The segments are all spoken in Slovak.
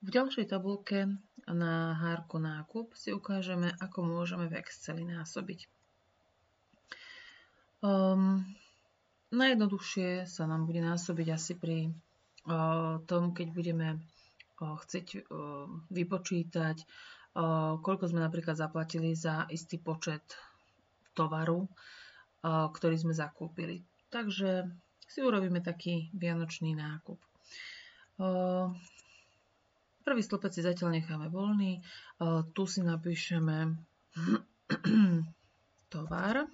V ďalšej tabulke na hárku nákup si ukážeme, ako môžeme v Exceli násobiť. Najjednoduchšie sa nám bude násobiť asi pri tom, keď budeme chcieť vypočítať, koľko sme napríklad zaplatili za istý počet tovaru, ktorý sme zakúpili. Takže si urobíme taký vianočný nákup. Prvý stĺpec si zatiaľ necháme voľný. Tu si napíšeme tovar.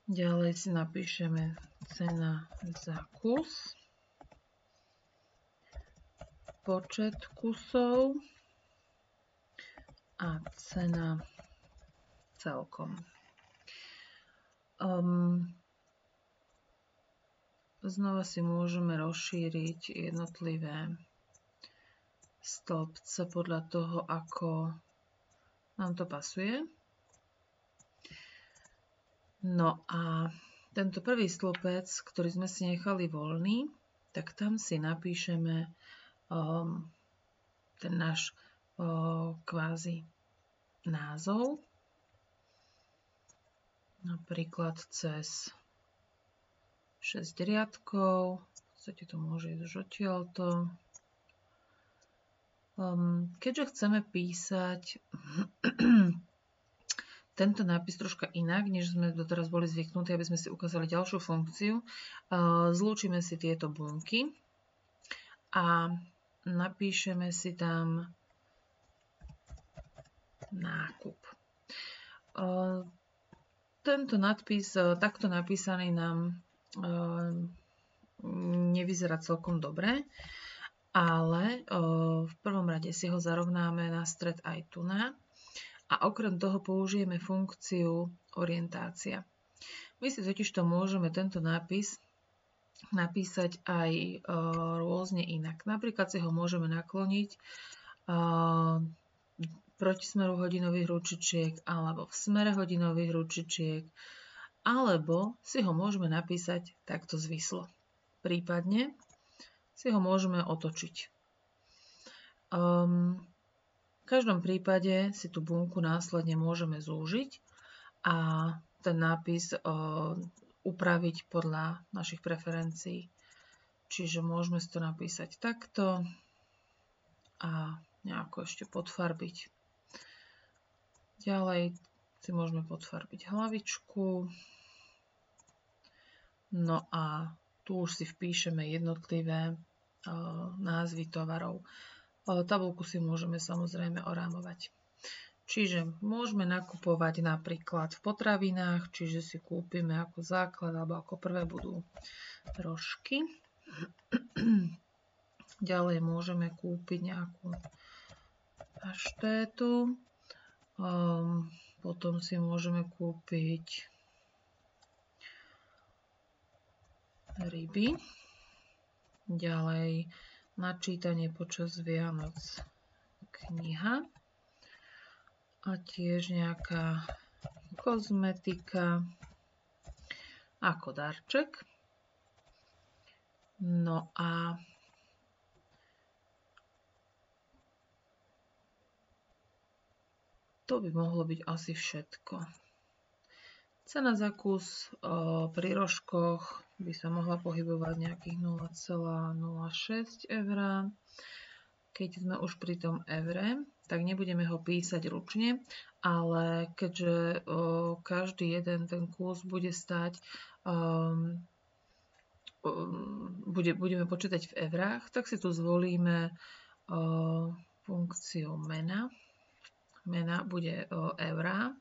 Ďalej si napíšeme cena za kus, počet kusov a cena celkom. Znova si môžeme rozšíriť jednotlivé stĺpce podľa toho, ako nám to pasuje. No a tento prvý stĺpec, ktorý sme si nechali voľný, tak tam si napíšeme ten náš kvázi názov. Napríklad cez 6 riadkov, v podstate to môže ísť už odtiaľto. Keďže chceme písať tento nápis troška inak, než sme doteraz boli zvyknutí, aby sme si ukázali ďalšiu funkciu, zlúčime si tieto bunky a napíšeme si tam nákup. Tento nadpis, takto napísaný, nám nevyzerá celkom dobre, ale v prvom rade si ho zarovnáme na stred aj tu na. A okrem toho použijeme funkciu orientácia. My si totižto môžeme tento nápis napísať aj rôzne inak. Napríklad si ho môžeme nakloniť proti smeru hodinových ručičiek alebo v smere hodinových ručičiek, alebo si ho môžeme napísať takto zvislo. Prípadne si ho môžeme otočiť. V každom prípade si tú bunku následne môžeme zúžiť a ten nápis upraviť podľa našich preferencií. Čiže môžeme si to napísať takto a nejako ešte podfarbiť. Ďalej si môžeme podfarbiť hlavičku. No a tu už si vpíšeme jednotlivé názvy tovarov. Tabuľku si môžeme samozrejme orámovať. Čiže môžeme nakupovať napríklad v potravinách, čiže si kúpime ako základ, alebo ako prvé budú rožky. Ďalej môžeme kúpiť nejakú paštétu. Potom si môžeme kúpiť ryby. Ďalej načítanie počas Vianoc kniha. A tiež nejaká kozmetika ako darček. No a to by mohlo byť asi všetko. Cena za kus pri rožkoch by sa mohla pohybovať nejakých 0,06 eur. Keď sme už pri tom eure, tak nebudeme ho písať ručne, ale keďže každý jeden ten kus bude stať, budeme počítať v eurách, tak si tu zvolíme funkciu mena. Mena bude eurá.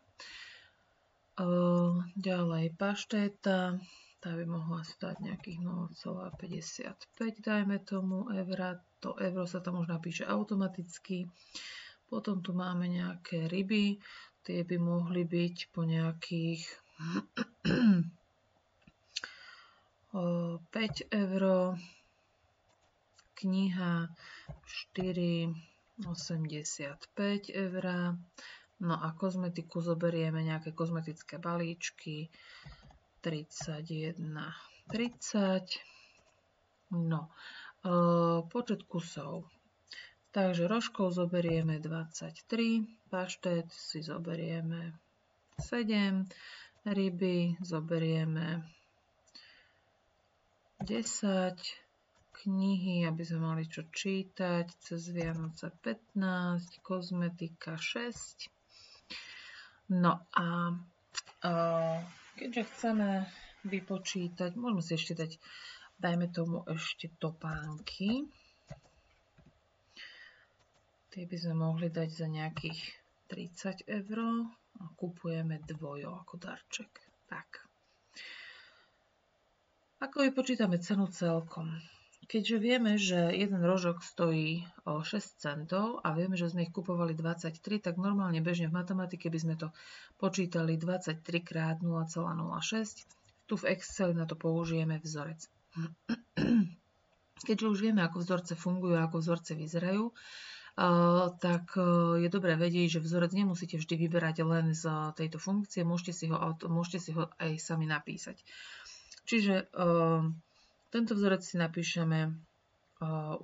Ďalej paštéta, tá by mohla stať nejakých 0,55, dajme tomu eura. To euro sa tam už napíše automaticky. Potom tu máme nejaké ryby, tie by mohli byť po nejakých 5 eur. Kniha 4,85 eur. No a kozmetiku zoberieme nejaké kozmetické balíčky 31,30. No, počet kusov. Takže rožkov zoberieme 23, paštet si zoberieme 7, ryby zoberieme 10, knihy, aby sme mali čo čítať, cez Vianoce 15, kozmetika 6. No a keďže chceme vypočítať, môžeme si ešte dať, dajme tomu ešte topánky. Tie by sme mohli dať za nejakých 30 € a kupujeme dvojo ako darček. Tak. Ako vypočítame cenu celkom? Keďže vieme, že jeden rožok stojí 6 centov a vieme, že sme ich kupovali 23, tak normálne bežne v matematike by sme to počítali 23 krát 0,06. Tu v Exceli na to použijeme vzorec. Keďže už vieme, ako vzorce fungujú, ako vzorce vyzerajú, tak je dobré vedieť, že vzorec nemusíte vždy vyberať len z tejto funkcie, môžete si ho aj sami napísať. Čiže tento vzorec si napíšeme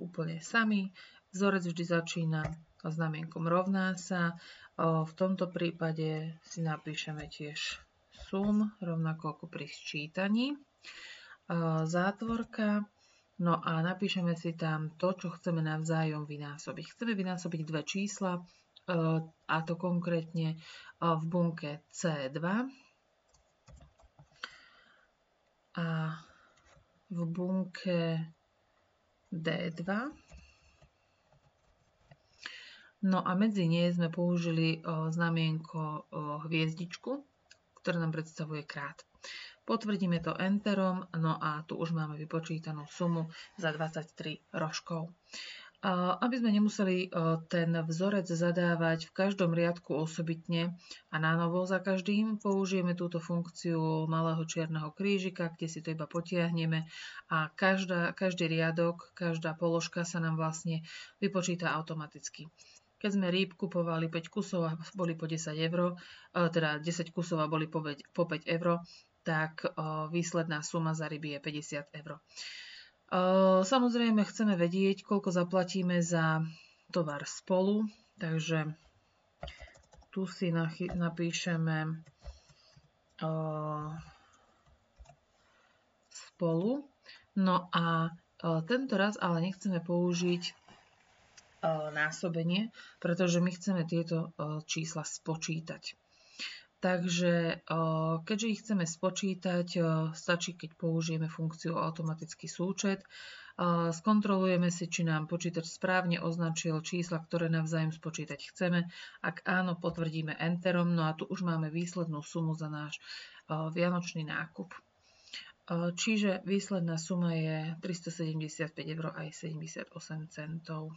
úplne sami. Vzorec vždy začína znamienkom rovná sa. V tomto prípade si napíšeme tiež sum, rovnako ako pri sčítaní. Zátvorka. No a napíšeme si tam to, čo chceme navzájom vynásobiť. Chceme vynásobiť dve čísla, a to konkrétne v bunke C2 a v bunke D2. No a medzi nie sme použili znamienko hviezdičku, ktoré nám predstavuje krát. Potvrdíme to enterom, no a tu už máme vypočítanú sumu za 23 rožkov. Aby sme nemuseli ten vzorec zadávať v každom riadku osobitne a nanovo za každým, použijeme túto funkciu malého čierneho krížika, kde si to iba potiahneme a každý riadok, každá položka sa nám vlastne vypočíta automaticky. Keď sme rýb kupovali 5 kusov a boli po 10 €, teda 10 kusov a boli po 5 €, tak výsledná suma za ryby je 50 €. Samozrejme chceme vedieť, koľko zaplatíme za tovar spolu, takže tu si napíšeme spolu. No a tento raz ale nechceme použiť násobenie, pretože my chceme tieto čísla spočítať. Takže keďže ich chceme spočítať, stačí, keď použijeme funkciu automatický súčet. Skontrolujeme si, či nám počítač správne označil čísla, ktoré navzájom spočítať chceme. Ak áno, potvrdíme enterom, no a tu už máme výslednú sumu za náš vianočný nákup. Čiže výsledná suma je 375 € aj 78 centov.